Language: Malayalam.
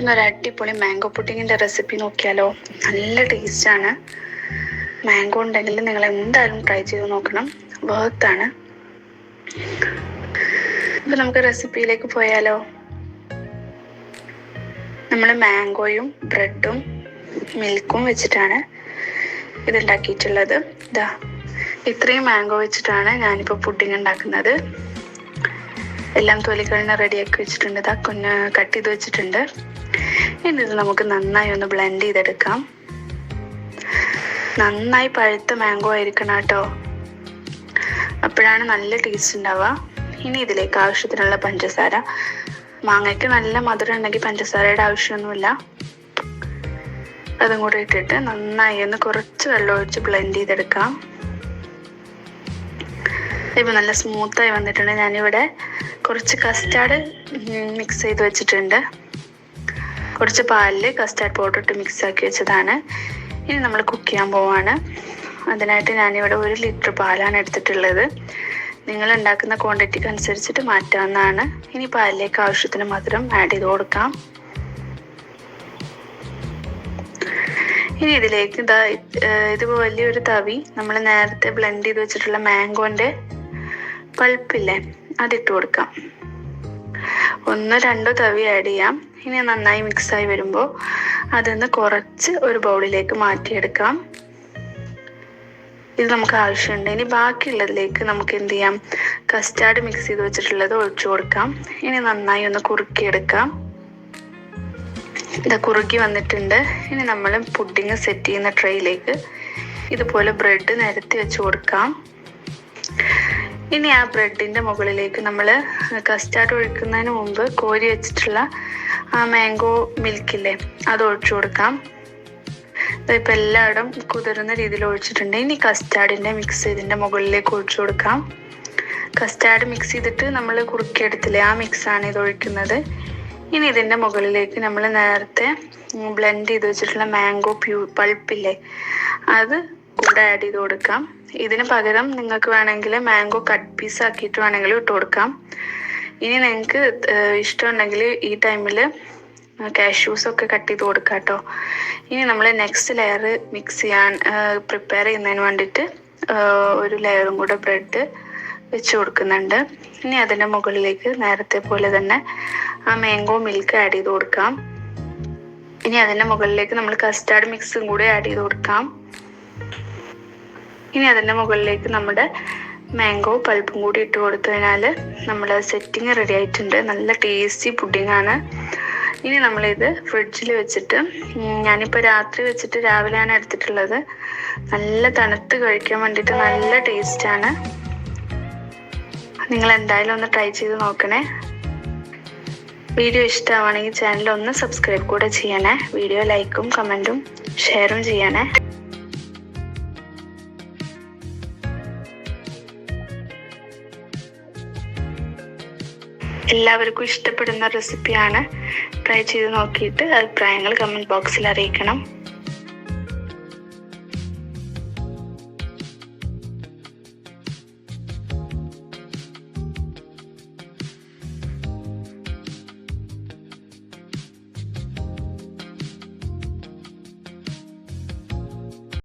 ഇന്നൊരു അടിപൊളി മാംഗോ പുഡിങ്ങിൻ്റെ റെസിപ്പി നോക്കിയാലോ. നല്ല ടേസ്റ്റാണ്. മാംഗോ ഉണ്ടെങ്കിൽ നിങ്ങൾ എന്തായാലും ട്രൈ ചെയ്ത് നോക്കണം. വേർത്താണ്. ഇപ്പം നമുക്ക് റെസിപ്പിയിലേക്ക് പോയാലോ. നമ്മൾ മാംഗോയും ബ്രെഡും മിൽക്കും വെച്ചിട്ടാണ് ഇതുണ്ടാക്കിയിട്ടുള്ളത്. ഇത്രയും മാംഗോ വെച്ചിട്ടാണ് ഞാനിപ്പോൾ പുഡിങ് ഉണ്ടാക്കുന്നത്. എല്ലാം തൊലികളിനെ റെഡിയാക്കി വെച്ചിട്ടുണ്ട്. കട്ട് ചെയ്ത് വെച്ചിട്ടുണ്ട്. ഇനി ഇത് നമുക്ക് നന്നായി ഒന്ന് ബ്ലെൻഡ് ചെയ്തെടുക്കാം. നന്നായി പഴുത്ത മാംഗോ ആയിരിക്കണം കേട്ടോ, അപ്പോഴാണ് നല്ല ടേസ്റ്റ് ഉണ്ടാവുക. ഇനി ഇതിലേക്ക് ആവശ്യത്തിനുള്ള പഞ്ചസാര. മാങ്ങയ്ക്ക് നല്ല മധുരം ഉണ്ടെങ്കിൽ പഞ്ചസാരയുടെ ആവശ്യമൊന്നുമില്ല. അതും കൂടെ ഇട്ടിട്ട് നന്നായി ഒന്ന് കുറച്ച് വെള്ളം ഒഴിച്ച് ബ്ലെൻഡ് ചെയ്തെടുക്കാം. ഇപ്പം നല്ല സ്മൂത്തായി വന്നിട്ടുണ്ട്. ഞാനിവിടെ കുറച്ച് കസ്റ്റാർഡ് മിക്സ് ചെയ്ത് വെച്ചിട്ടുണ്ട്. കുറച്ച് പാലിൽ കസ്റ്റാർഡ് പൗഡർ ഇട്ട് മിക്സ് ആക്കി വെച്ചതാണ്. ഇനി നമ്മൾ കുക്ക് ചെയ്യാൻ പോവാണ്. അതിനായിട്ട് ഞാനിവിടെ 1 ലിറ്റർ പാലാണ് എടുത്തിട്ടുള്ളത്. നിങ്ങൾ ഉണ്ടാക്കുന്ന ക്വാണ്ടിറ്റിക്ക് അനുസരിച്ചിട്ട് മാറ്റാവുന്നതാണ്. ഇനി പാലിലേക്ക് ആവശ്യത്തിന് മധുരം ആഡ് ചെയ്ത് കൊടുക്കാം. ഇനി ഇതിലേക്ക് ഇത് വലിയൊരു തവി നമ്മൾ നേരത്തെ ബ്ലെൻഡ് ചെയ്ത് വെച്ചിട്ടുള്ള മാംഗോൻ്റെ പൾപ്പില്ലേ, അതിട്ട് കൊടുക്കാം. 1-2 തവി ആഡ് ചെയ്യാം. ഇനി നന്നായി മിക്സായി വരുമ്പോൾ അതിന്ന് കുറച്ച് ഒരു ബൗളിലേക്ക് മാറ്റിയെടുക്കാം. ഇത് നമുക്ക് ആവശ്യമുണ്ട്. ഇനി ബാക്കിയുള്ളതിലേക്ക് നമുക്ക് എന്ത് ചെയ്യാം, കസ്റ്റാർഡ് മിക്സ് ചെയ്ത് വെച്ചിട്ടുള്ളത് ഒഴിച്ചു കൊടുക്കാം. ഇനി നന്നായി ഒന്ന് കുറുക്കിയെടുക്കാം. കുറുക്കി വന്നിട്ടുണ്ട്. ഇനി നമ്മൾ പുഡിങ് സെറ്റ് ചെയ്യുന്ന ട്രേയിലേക്ക് ഇതുപോലെ ബ്രെഡ് നിരത്തി വെച്ച് കൊടുക്കാം. ഇനി ആ ബ്രെഡിൻ്റെ മുകളിലേക്ക് നമ്മൾ കസ്റ്റാർഡ് ഒഴിക്കുന്നതിന് മുമ്പ് കോരി വെച്ചിട്ടുള്ള ആ മാംഗോ മിൽക്കില്ലേ, അത് ഒഴിച്ചു കൊടുക്കാം. ഇപ്പം എല്ലായിടും കുതിർന്ന രീതിയിൽ ഒഴിച്ചിട്ടുണ്ട്. ഇനി കസ്റ്റാർഡിൻ്റെ മിക്സ് ഇതിൻ്റെ മുകളിലേക്ക് ഒഴിച്ചു കൊടുക്കാം. കസ്റ്റാർഡ് മിക്സ് ചെയ്തിട്ട് നമ്മൾ കുറുക്കിയെടുത്തില്ലേ, ആ മിക്സാണ് ഇത് ഒഴിക്കുന്നത്. ഇനി ഇതിൻ്റെ മുകളിലേക്ക് നമ്മൾ നേരത്തെ ബ്ലെൻഡ് ചെയ്ത് വെച്ചിട്ടുള്ള മാംഗോ പൾപ്പില്ലേ, അത് കൂടെ ആഡ് ചെയ്ത് കൊടുക്കാം. ഇതിന് പകരം നിങ്ങൾക്ക് വേണമെങ്കിൽ മാംഗോ കട്ട് പീസ് ആക്കിയിട്ട് വേണമെങ്കിൽ ഇട്ട് കൊടുക്കാം. ഇനി നിങ്ങൾക്ക് ഇഷ്ടമുണ്ടെങ്കിൽ ഈ ടൈമിൽ കാഷ്യൂസൊക്കെ കട്ട് ചെയ്ത് കൊടുക്കാം കേട്ടോ. ഇനി നമ്മൾ നെക്സ്റ്റ് ലെയർ മിക്സ് ചെയ്യാൻ പ്രിപ്പയർ ചെയ്യുന്നതിന് വേണ്ടിയിട്ട് ഒരു ലെയറും കൂടെ ബ്രെഡ് വെച്ച് കൊടുക്കുന്നുണ്ട്. ഇനി അതിൻ്റെ മുകളിലേക്ക് നേരത്തെ പോലെ തന്നെ ആ മാംഗോ മിൽക്ക് ആഡ് ചെയ്ത് കൊടുക്കാം. ഇനി അതിൻ്റെ മുകളിലേക്ക് നമ്മൾ കസ്റ്റാർഡ് മിക്സും കൂടെ ആഡ് ചെയ്ത് കൊടുക്കാം. ഇനി അതിൻ്റെ മുകളിലേക്ക് നമ്മുടെ മാംഗോ പൾപ്പും കൂടി ഇട്ട് കൊടുത്തു കഴിഞ്ഞാൽ നമ്മുടെ സെറ്റിങ് റെഡി ആയിട്ടുണ്ട്. നല്ല ടേസ്റ്റി പുഡിങ്ങാണ്. ഇനി നമ്മളിത് ഫ്രിഡ്ജിൽ വെച്ചിട്ട്, ഞാനിപ്പോൾ രാത്രി വെച്ചിട്ട് രാവിലെയാണ് എടുത്തിട്ടുള്ളത്. നല്ല തണുത്ത് കഴിക്കാൻ വേണ്ടിയിട്ട് നല്ല ടേസ്റ്റാണ്. നിങ്ങൾ എന്തായാലും ഒന്ന് ട്രൈ ചെയ്ത് നോക്കണേ. വീഡിയോ ഇഷ്ടമാണെങ്കിൽ ചാനൽ ഒന്ന് സബ്സ്ക്രൈബ് കൂടെ ചെയ്യണേ. വീഡിയോ ലൈക്കും കമൻറ്റും ഷെയറും ചെയ്യണേ. എല്ലാവർക്കും ഇഷ്ടപ്പെടുന്ന റെസിപ്പിയാണ്. ട്രൈ ചെയ്ത് നോക്കിയിട്ട് അഭിപ്രായങ്ങൾ കമൻറ്റ് ബോക്സിൽ അറിയിക്കണം.